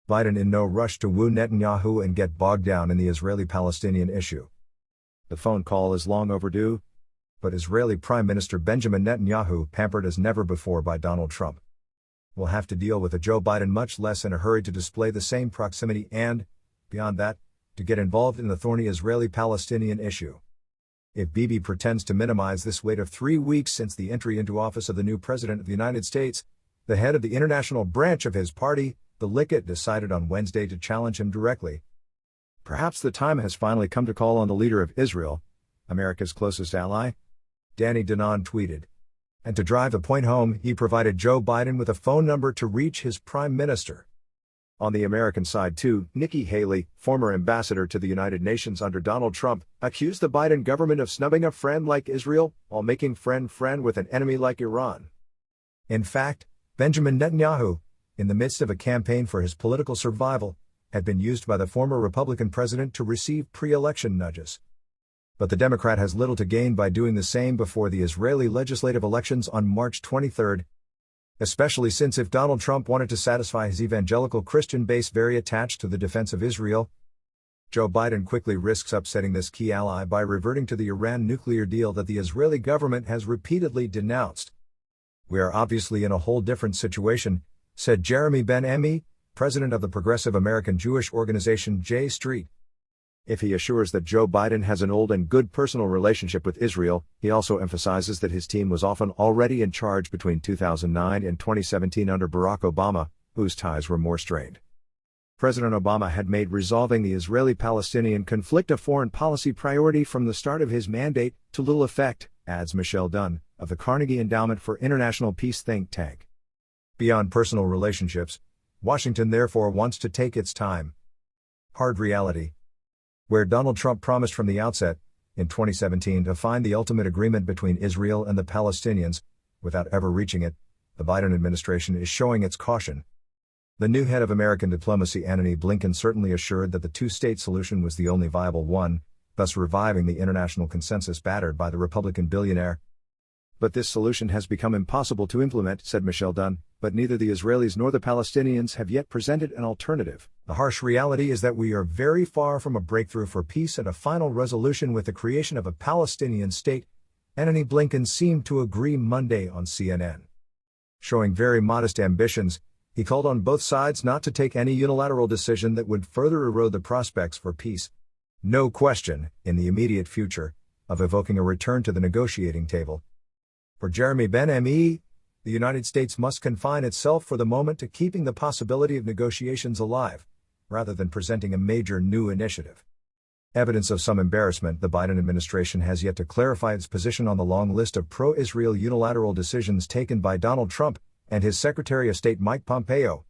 Biden in no rush to woo Netanyahu and get bogged down in the Israeli-Palestinian issue. The phone call is long overdue, but Israeli Prime Minister Benjamin Netanyahu pampered as never before by Donald Trump. Will have to deal with a Joe Biden much less in a hurry to display the same proximity and, beyond that, to get involved in the thorny Israeli-Palestinian issue. If Bibi pretends to minimize this wait of 3 weeks since the entry into office of the new President of the United States, the head of the international branch of his party, the Likud, decided on Wednesday to challenge him directly. Perhaps the time has finally come to call on the leader of Israel, America's closest ally? Danon tweeted. And to drive the point home, he provided Joe Biden with a phone number to reach his prime minister. On the American side too, Nikki Haley, former ambassador to the United Nations under Donald Trump, accused the Biden government of snubbing a friend like Israel while making friend with an enemy like Iran. In fact, Benjamin Netanyahu, in the midst of a campaign for his political survival, had been used by the former Republican president to receive pre-election nudges. But the Democrat has little to gain by doing the same before the Israeli legislative elections on March 23, especially since if Donald Trump wanted to satisfy his evangelical Christian base very attached to the defense of Israel, Joe Biden quickly risks upsetting this key ally by reverting to the Iran nuclear deal that the Israeli government has repeatedly denounced. We are obviously in a whole different situation, said Jeremy Ben-Ami, president of the Progressive American Jewish organization J Street. If he assures that Joe Biden has an old and good personal relationship with Israel, he also emphasizes that his team was often already in charge between 2009 and 2017 under Barack Obama, whose ties were more strained. President Obama had made resolving the Israeli-Palestinian conflict a foreign policy priority from the start of his mandate, to little effect, adds Michelle Dunn, of the Carnegie Endowment for International Peace think tank. Beyond personal relationships, Washington therefore wants to take its time. Hard reality. Where Donald Trump promised from the outset, in 2017, to find the ultimate agreement between Israel and the Palestinians, without ever reaching it, the Biden administration is showing its caution. The new head of American diplomacy, Antony Blinken, certainly assured that the two-state solution was the only viable one, thus reviving the international consensus battered by the Republican billionaire. But this solution has become impossible to implement, said Michelle Dunn, but neither the Israelis nor the Palestinians have yet presented an alternative. The harsh reality is that we are very far from a breakthrough for peace and a final resolution with the creation of a Palestinian state, Antony Blinken seemed to agree Monday on CNN. Showing very modest ambitions, he called on both sides not to take any unilateral decision that would further erode the prospects for peace. No question, in the immediate future, of evoking a return to the negotiating table. For Jeremy Ben-Ami, the United States must confine itself for the moment to keeping the possibility of negotiations alive, rather than presenting a major new initiative. Evidence of some embarrassment, the Biden administration has yet to clarify its position on the long list of pro-Israel unilateral decisions taken by Donald Trump and his Secretary of State Mike Pompeo.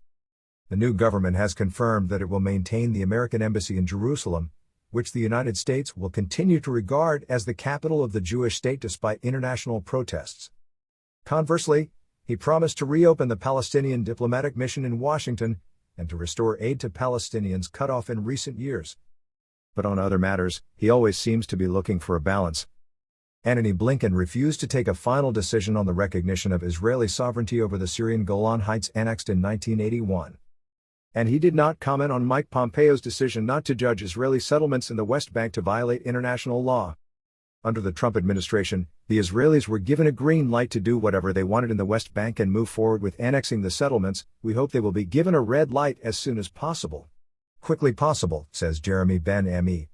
The new government has confirmed that it will maintain the American embassy in Jerusalem, which the United States will continue to regard as the capital of the Jewish state despite international protests. Conversely, he promised to reopen the Palestinian diplomatic mission in Washington and to restore aid to Palestinians cut off in recent years. But on other matters, he always seems to be looking for a balance. Antony Blinken refused to take a final decision on the recognition of Israeli sovereignty over the Syrian Golan Heights annexed in 1981. And he did not comment on Mike Pompeo's decision not to judge Israeli settlements in the West Bank to violate international law. Under the Trump administration, the Israelis were given a green light to do whatever they wanted in the West Bank and move forward with annexing the settlements. We hope they will be given a red light as soon as possible. Quickly possible, says Jeremy Ben-Ami,